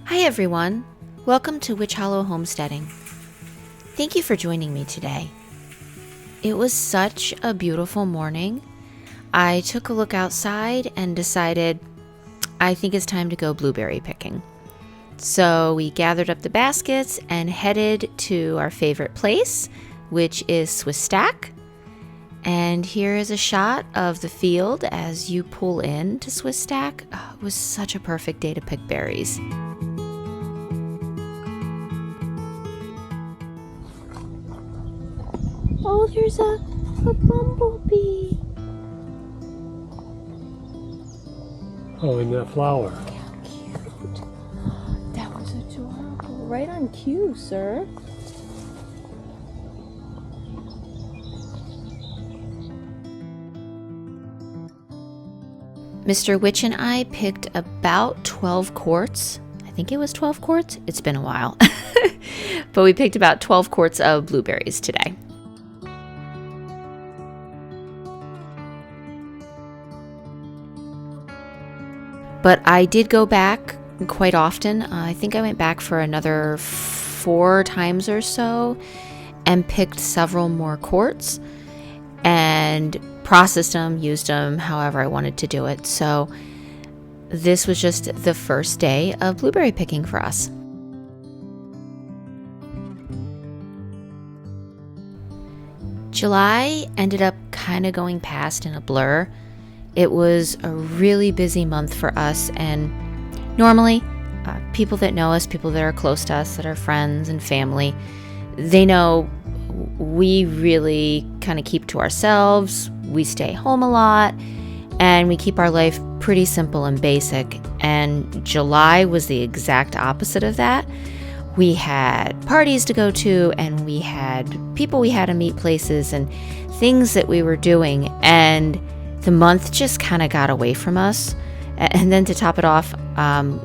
Hi everyone, welcome to Witch Hollow Homesteading. Thank you for joining me today. It was such a beautiful morning. I took a look outside and decided I think it's time to go blueberry picking. So we gathered up the baskets and headed to our favorite place, which is Swiss Stack. And here is a shot of the field as you pull in to Swiss Stack. Oh, it was such a perfect day to pick berries. Oh, there's a bumblebee. Oh, and that flower. How cute. That was adorable. Right on cue, sir. Mr. Witch and I picked about 12 quarts. I think it was 12 quarts. It's been a while. But we picked about 12 quarts of blueberries today. But I did go back quite often. I think I went back for another 4 times or so and picked several more quarts and processed them, used them however I wanted to do it. So this was just the first day of blueberry picking for us. July ended up kind of going past in a blur. It was a really busy month for us, and normally people that know us, people that are close to us, that are friends and family, they know we really kind of keep to ourselves. We stay home a lot, and we keep our life pretty simple and basic. And July was the exact opposite of that. We had parties to go to, and we had people we had to meet, places and things that we were doing, and the month just kind of got away from us. And then to top it off,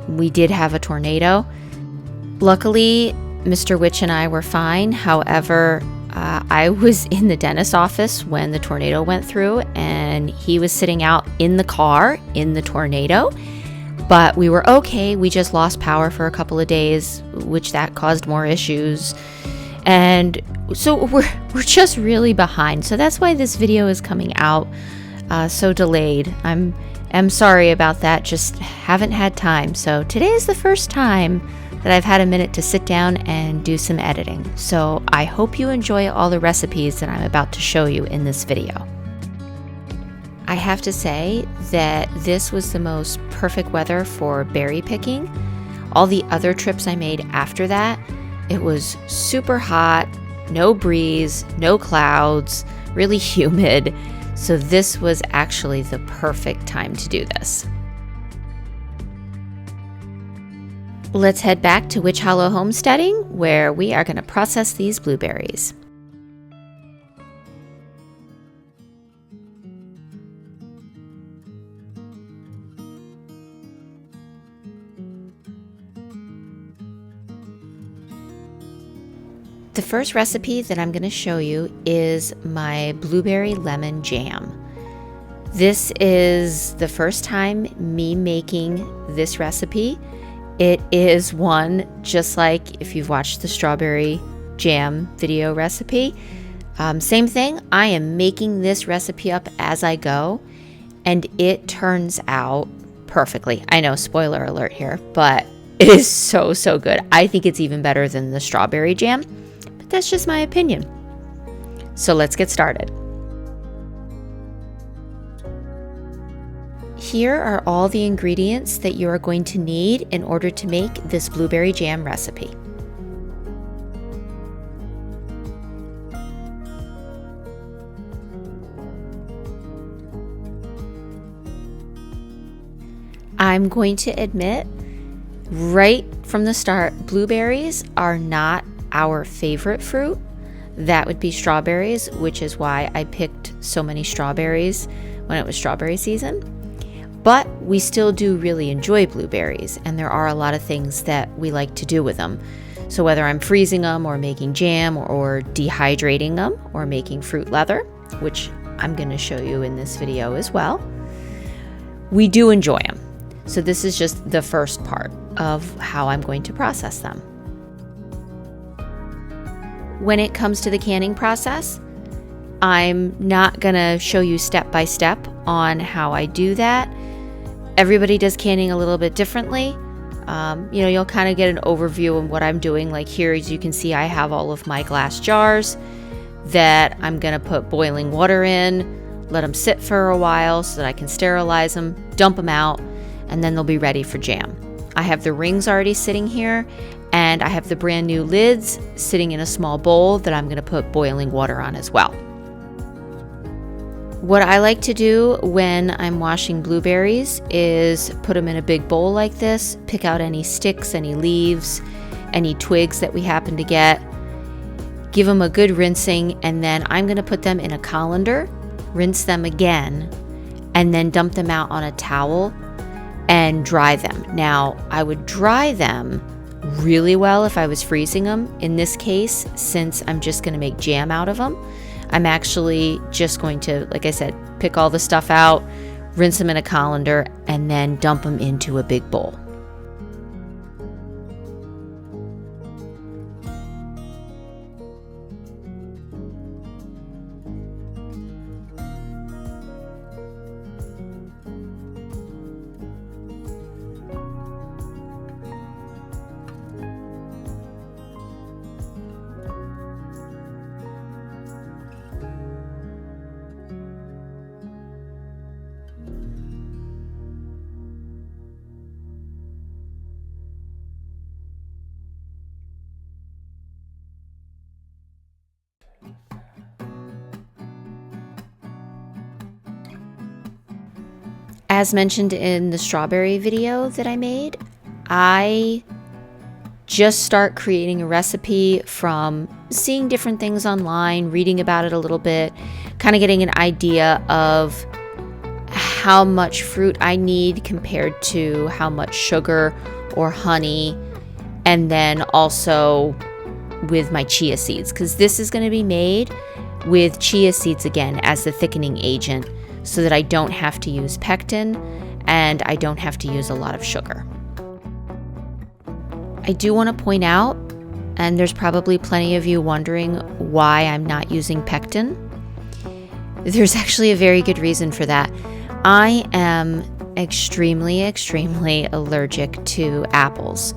we did have a tornado. Luckily, Mr. Witch and I were fine. However, I was in the dentist's office when the tornado went through, and he was sitting out in the car in the tornado. But we were okay. We just lost power for a couple of days, which that caused more issues. And so we're just really behind. So that's why this video is coming out so delayed. I'm sorry about that. Just haven't had time. So today is the first time that I've had a minute to sit down and do some editing. So I hope you enjoy all the recipes that I'm about to show you in this video. I have to say that this was the most perfect weather for berry picking. All the other trips I made after that, it was super hot, no breeze, no clouds, really humid. So this was actually the perfect time to do this. Let's head back to Witch Hollow Homesteading, where we are going to process these blueberries. The first recipe that I'm going to show you is my blueberry lemon jam. This is the first time me making this recipe. It is one just like if you've watched the strawberry jam video recipe. Same thing, I am making this recipe up as I go, and it turns out perfectly. I know, spoiler alert here, but it is so good. I think it's even better than the strawberry jam. That's just my opinion. So let's get started. Here are all the ingredients that you are going to need in order to make this blueberry jam recipe. I'm going to admit right from the start, blueberries are not our favorite fruit. That would be strawberries, which is why I picked so many strawberries when it was strawberry season. But we still do really enjoy blueberries, and there are a lot of things that we like to do with them. So whether I'm freezing them or making jam or dehydrating them or making fruit leather, which I'm going to show you in this video as well, we do enjoy them. So this is just the first part. of how I'm going to process them. When it comes to the canning process, I'm not going to show you step by step on how I do that. Everybody does canning a little bit differently. You'll kind of get an overview of what I'm doing. Like here, as you can see, I have all of my glass jars that I'm going to put boiling water in, let them sit for a while so that I can sterilize them, dump them out, and then they'll be ready for jam. I have the rings already sitting here, and I have the brand new lids sitting in a small bowl that I'm going to put boiling water on as well. What I like to do when I'm washing blueberries is put them in a big bowl like this, pick out any sticks, any leaves, any twigs that we happen to get, give them a good rinsing, and then I'm going to put them in a colander, rinse them again, and then dump them out on a towel and dry them. Now, I would dry them really well if I was freezing them. In this case, since I'm just going to make jam out of them, I'm actually just going to, like I said, pick all the stuff out, rinse them in a colander, and then dump them into a big bowl. As mentioned in the strawberry video that I made, I just start creating a recipe from seeing different things online, reading about it a little bit, kind of getting an idea of how much fruit I need compared to how much sugar or honey, and then also with my chia seeds, because this is going to be made with chia seeds again as the thickening agent, so that I don't have to use pectin and I don't have to use a lot of sugar. I do want to point out, and there's probably plenty of you wondering why I'm not using pectin. There's actually a very good reason for that. I am extremely allergic to apples,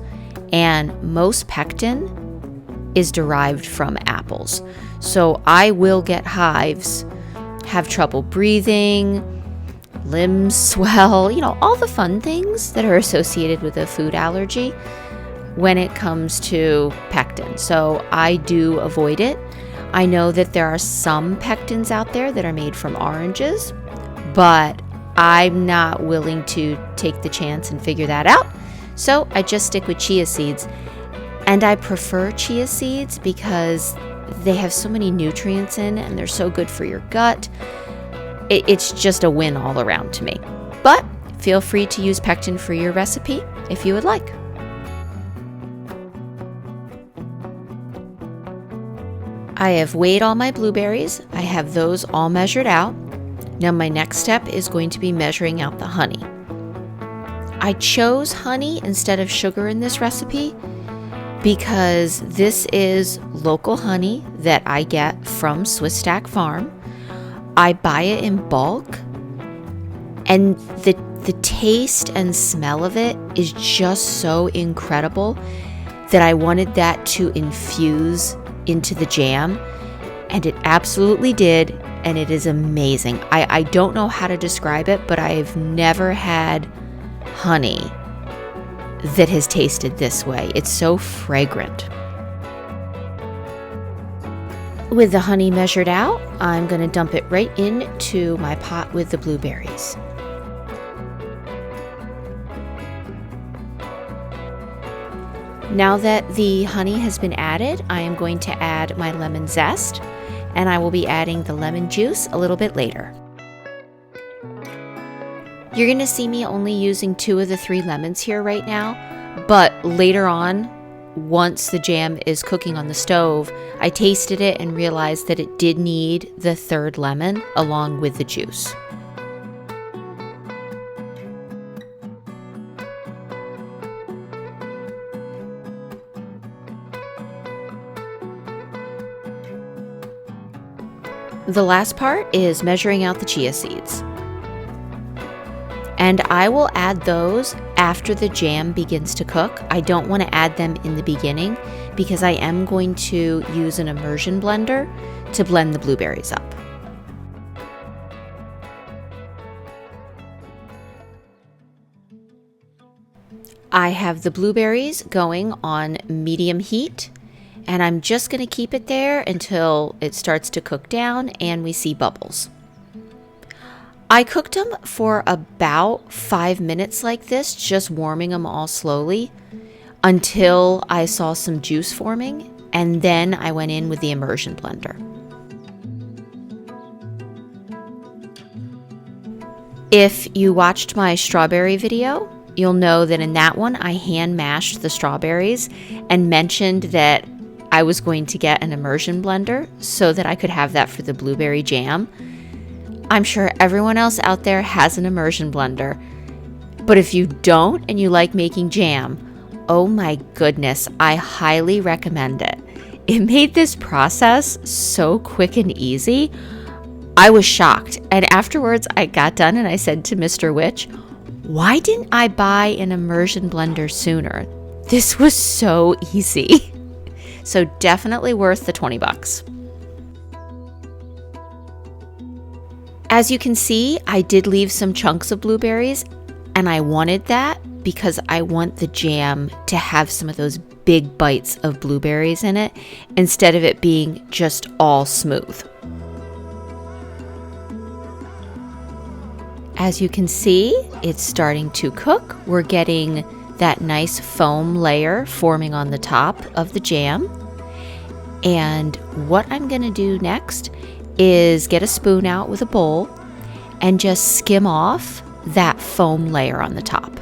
and most pectin is derived from apples. So I will get hives, have trouble breathing, limbs swell, all the fun things that are associated with a food allergy when it comes to pectin. So I do avoid it. I know that there are some pectins out there that are made from oranges, but I'm not willing to take the chance and figure that out. So I just stick with chia seeds. And I prefer chia seeds because they have so many nutrients in and they're so good for your gut. It's just a win all around to me. But feel free to use pectin for your recipe if you would like. I have weighed all my blueberries. I have those all measured out. Now my next step is going to be measuring out the honey. I chose honey instead of sugar in this recipe because this is local honey that I get from Swiss Stack Farm. I buy it in bulk, and the taste and smell of it is just so incredible that I wanted that to infuse into the jam, and it absolutely did, and it is amazing. I don't know how to describe it, but I've never had honey that has tasted this way. It's so fragrant. With the honey measured out, I'm going to dump it right into my pot with the blueberries. Now that the honey has been added, I am going to add my lemon zest, and I will be adding the lemon juice a little bit later. You're going to see me only using 2 of the 3 lemons here right now, but later on, once the jam is cooking on the stove, I tasted it and realized that it did need the 3rd lemon along with the juice. The last part is measuring out the chia seeds. And I will add those after the jam begins to cook. I don't want to add them in the beginning because I am going to use an immersion blender to blend the blueberries up. I have the blueberries going on medium heat, and I'm just going to keep it there until it starts to cook down and we see bubbles. I cooked them for about 5 minutes like this, just warming them all slowly until I saw some juice forming, and then I went in with the immersion blender. If you watched my strawberry video, you'll know that in that one I hand mashed the strawberries and mentioned that I was going to get an immersion blender so that I could have that for the blueberry jam. I'm sure everyone else out there has an immersion blender, but if you don't and you like making jam, oh my goodness, I highly recommend it. It made this process so quick and easy. I was shocked, and afterwards I got done and I said to Mr. Witch, why didn't I buy an immersion blender sooner? This was so easy. So definitely worth the 20 bucks. As you can see, I did leave some chunks of blueberries, and I wanted that because I want the jam to have some of those big bites of blueberries in it instead of it being just all smooth. As you can see, it's starting to cook. We're getting that nice foam layer forming on the top of the jam. And what I'm going to do next is get a spoon out with a bowl and just skim off that foam layer on the top.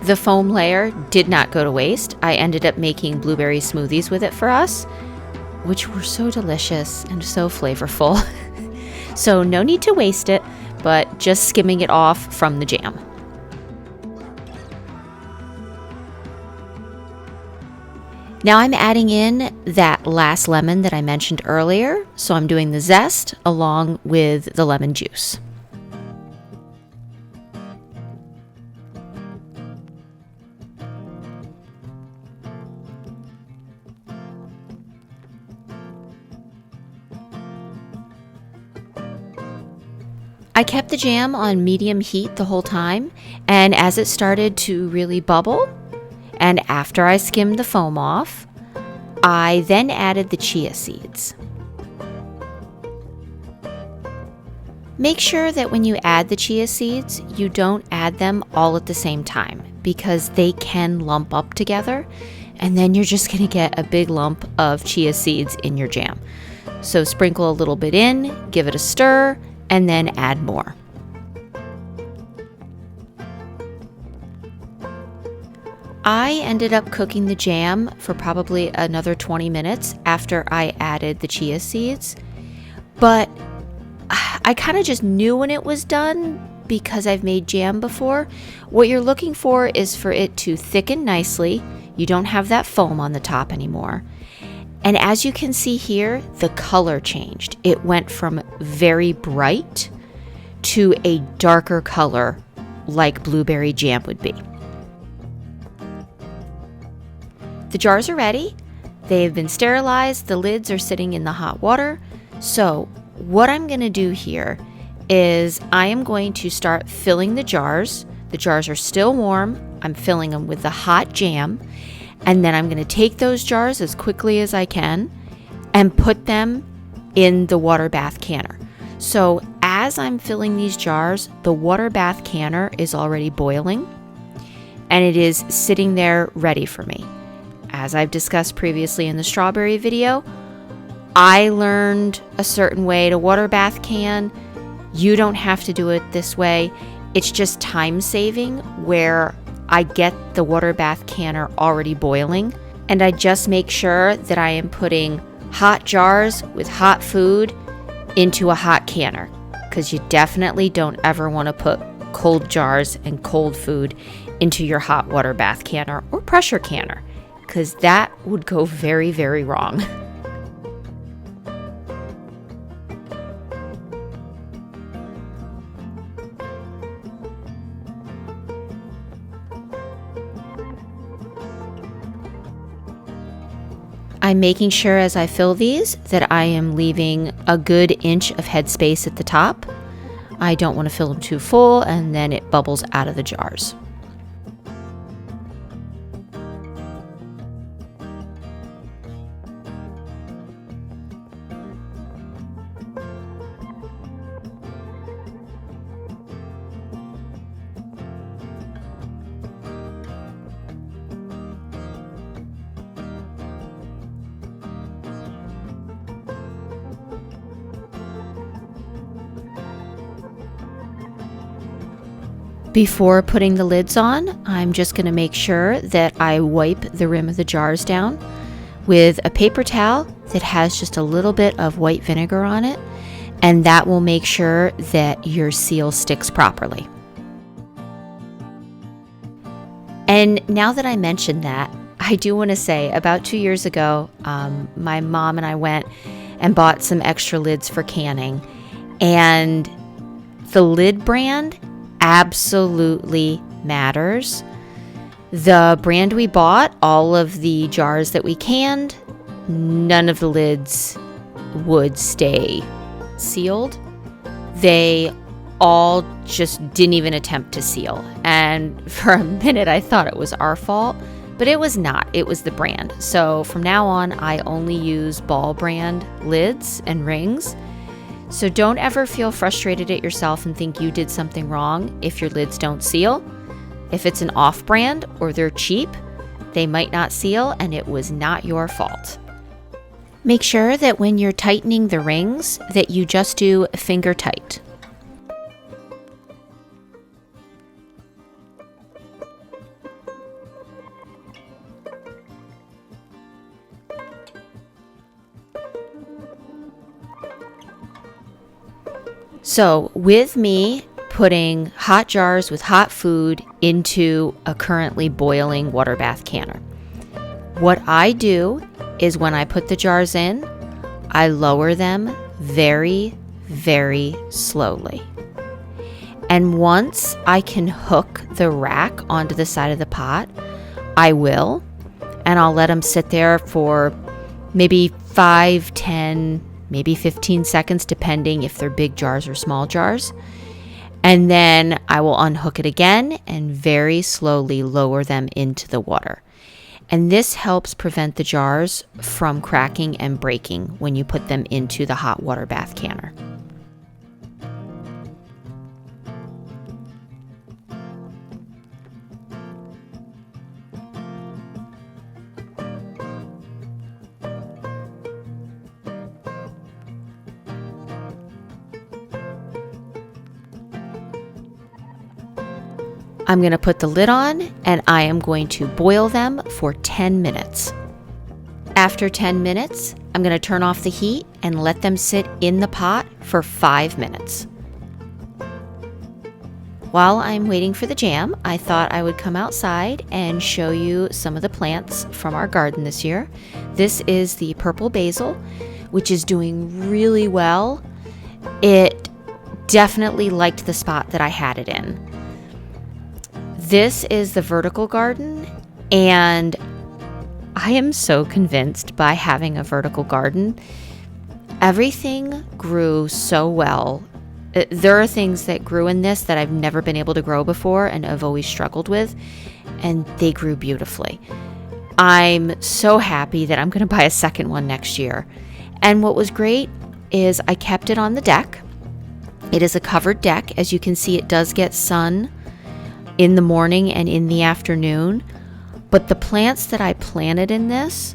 The foam layer did not go to waste. I ended up making blueberry smoothies with it for us, which were so delicious and so flavorful. So no need to waste it, but just skimming it off from the jam. Now I'm adding in that last lemon that I mentioned earlier, so I'm doing the zest along with the lemon juice. I kept the jam on medium heat the whole time, and as it started to really bubble, and after I skimmed the foam off, I then added the chia seeds. Make sure that when you add the chia seeds, you don't add them all at the same time because they can lump up together, and then you're just going to get a big lump of chia seeds in your jam. So sprinkle a little bit in, give it a stir, and then add more. I ended up cooking the jam for probably another 20 minutes after I added the chia seeds, but I kind of just knew when it was done because I've made jam before. What you're looking for is for it to thicken nicely. You don't have that foam on the top anymore. And as you can see here, the color changed. It went from very bright to a darker color like blueberry jam would be. The jars are ready. They've been sterilized. The lids are sitting in the hot water. So what I'm going to do here is I am going to start filling the jars. The jars are still warm. I'm filling them with the hot jam. And then I'm going to take those jars as quickly as I can and put them in the water bath canner. So as I'm filling these jars, the water bath canner is already boiling and it is sitting there ready for me. As I've discussed previously in the strawberry video, I learned a certain way to water bath can. You don't have to do it this way. It's just time saving where I get the water bath canner already boiling, and I just make sure that I am putting hot jars with hot food into a hot canner, because you definitely don't ever want to put cold jars and cold food into your hot water bath canner or pressure canner, because that would go very, very wrong. I'm making sure as I fill these that I am leaving a good inch of headspace at the top. I don't want to fill them too full and then it bubbles out of the jars. Before putting the lids on, I'm just going to make sure that I wipe the rim of the jars down with a paper towel that has just a little bit of white vinegar on it, and that will make sure that your seal sticks properly. And now that I mentioned that, I do want to say about 2 years ago, my mom and I went and bought some extra lids for canning, and the lid brand absolutely matters. The brand we bought, all of the jars that we canned, none of the lids would stay sealed. They all just didn't even attempt to seal. And for a minute I thought it was our fault, but it was not. It was the brand. So from now on, I only use Ball brand lids and rings. So don't ever feel frustrated at yourself and think you did something wrong if your lids don't seal. If it's an off-brand or they're cheap, they might not seal and it was not your fault. Make sure that when you're tightening the rings that you just do finger tight. So with me putting hot jars with hot food into a currently boiling water bath canner, what I do is when I put the jars in, I lower them very, very slowly. And once I can hook the rack onto the side of the pot, I will, and I'll let them sit there for maybe 5, 10, maybe 15 seconds, depending if they're big jars or small jars. And then I will unhook it again and very slowly lower them into the water. And this helps prevent the jars from cracking and breaking when you put them into the hot water bath canner. I'm going to put the lid on and I am going to boil them for 10 minutes. After 10 minutes, I'm going to turn off the heat and let them sit in the pot for 5 minutes. While I'm waiting for the jam, I thought I would come outside and show you some of the plants from our garden this year. This is the purple basil, which is doing really well. It definitely liked the spot that I had it in. This is the vertical garden, and I am so convinced by having a vertical garden. Everything grew so well. There are things that grew in this that I've never been able to grow before and I've always struggled with, and they grew beautifully. I'm so happy that I'm going to buy a second one next year. And what was great is I kept it on the deck. It is a covered deck. As you can see, it does get sun in the morning and in the afternoon, but the plants that I planted in this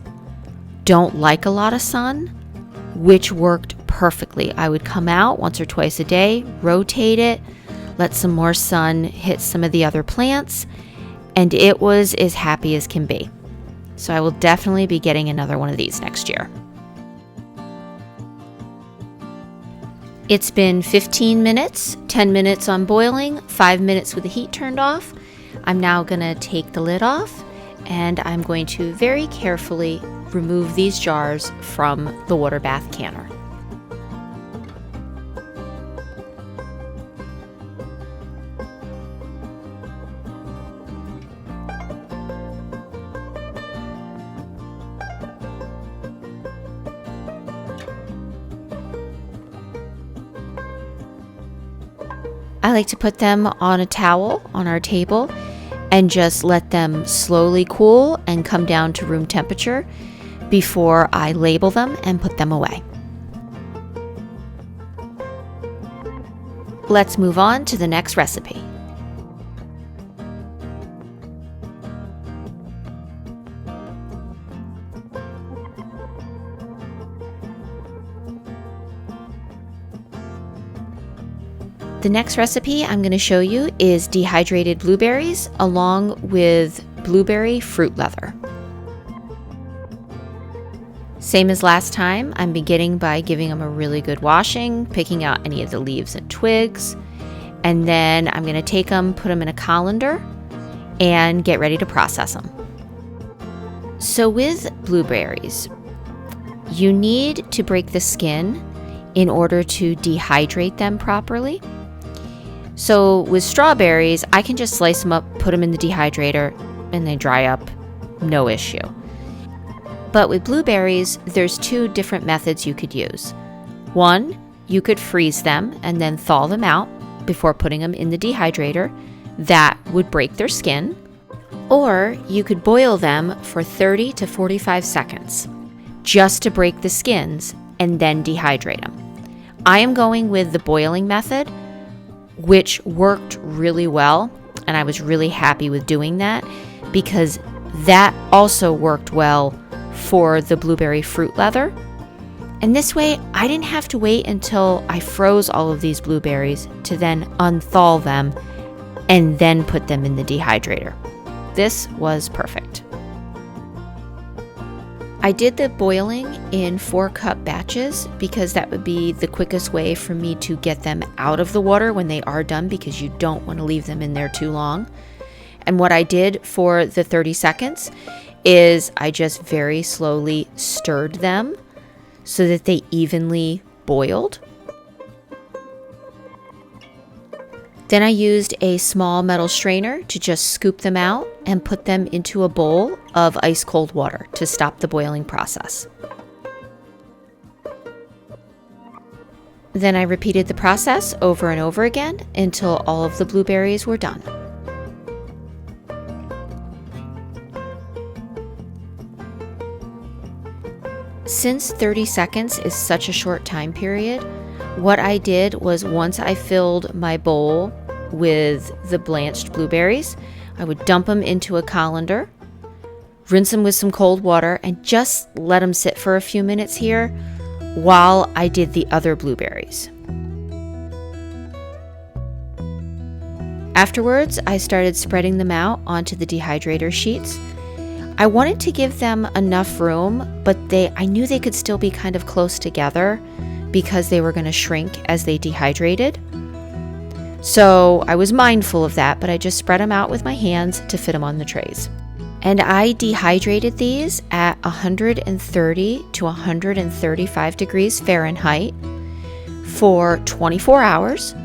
don't like a lot of sun, which worked perfectly. I would come out once or twice a day, rotate it, let some more sun hit some of the other plants, and it was as happy as can be. So I will definitely be getting another one of these next year. It's been 15 minutes, 10 minutes on boiling, 5 minutes with the heat turned off. I'm now going to take the lid off, and I'm going to very carefully remove these jars from the water bath canner. I like to put them on a towel on our table and just let them slowly cool and come down to room temperature before I label them and put them away. Let's move on to the next recipe. The next recipe I'm going to show you is dehydrated blueberries along with blueberry fruit leather. Same as last time, I'm beginning by giving them a really good washing, picking out any of the leaves and twigs, and then I'm going to take them, put them in a colander, and get ready to process them. So with blueberries, you need to break the skin in order to dehydrate them properly. So with strawberries, I can just slice them up, put them in the dehydrator, and they dry up, no issue. But with blueberries, there's two different methods you could use. One, you could freeze them and then thaw them out before putting them in the dehydrator. That would break their skin. Or you could boil them for 30 to 45 seconds just to break the skins and then dehydrate them. I am going with the boiling method, which worked really well, and I was really happy with doing that because that also worked well for the blueberry fruit leather. And this way, I didn't have to wait until I froze all of these blueberries to then unthaw them and then put them in the dehydrator. This was perfect. I did the boiling in 4-cup batches because that would be the quickest way for me to get them out of the water when they are done, because you don't want to leave them in there too long. And what I did for the 30 seconds is I just very slowly stirred them so that they evenly boiled. Then I used a small metal strainer to just scoop them out and put them into a bowl of ice cold water to stop the boiling process. Then I repeated the process over and over again until all of the blueberries were done. Since 30 seconds is such a short time period, what I did was once I filled my bowl with the blanched blueberries, I would dump them into a colander, rinse them with some cold water, and just let them sit for a few minutes here while I did the other blueberries. Afterwards, I started spreading them out onto the dehydrator sheets. I wanted to give them enough room, but I knew they could still be kind of close together because they were going to shrink as they dehydrated. So I was mindful of that, but I just spread them out with my hands to fit them on the trays. And I dehydrated these at 130 to 135 degrees Fahrenheit for 24 hours.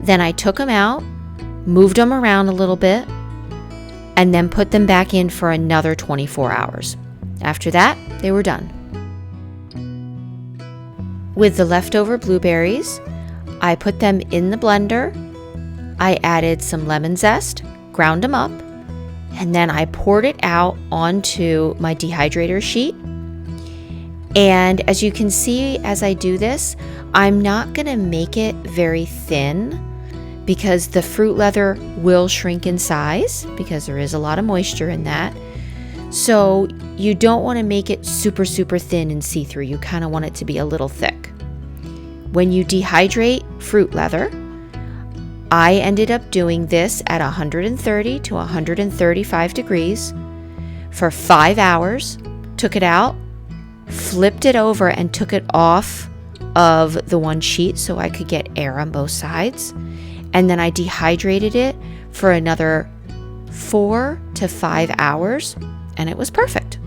Then I took them out, moved them around a little bit, and then put them back in for another 24 hours. After that, they were done. With the leftover blueberries, I put them in the blender. I added some lemon zest, ground them up, and then I poured it out onto my dehydrator sheet. And as you can see as I do this, I'm not going to make it very thin because the fruit leather will shrink in size because there is a lot of moisture in that. So you don't want to make it super, super thin and see-through. You kind of want it to be a little thick. When you dehydrate fruit leather, I ended up doing this at 130 to 135 degrees for 5 hours, took it out, flipped it over and took it off of the one sheet so I could get air on both sides. And then I dehydrated it for another 4 to 5 hours, and it was perfect.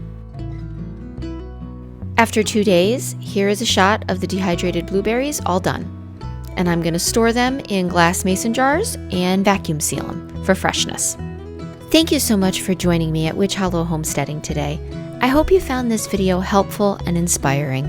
After 2 days, here is a shot of the dehydrated blueberries all done. And I'm going to store them in glass mason jars and vacuum seal them for freshness. Thank you so much for joining me at Witch Hollow Homesteading today. I hope you found this video helpful and inspiring.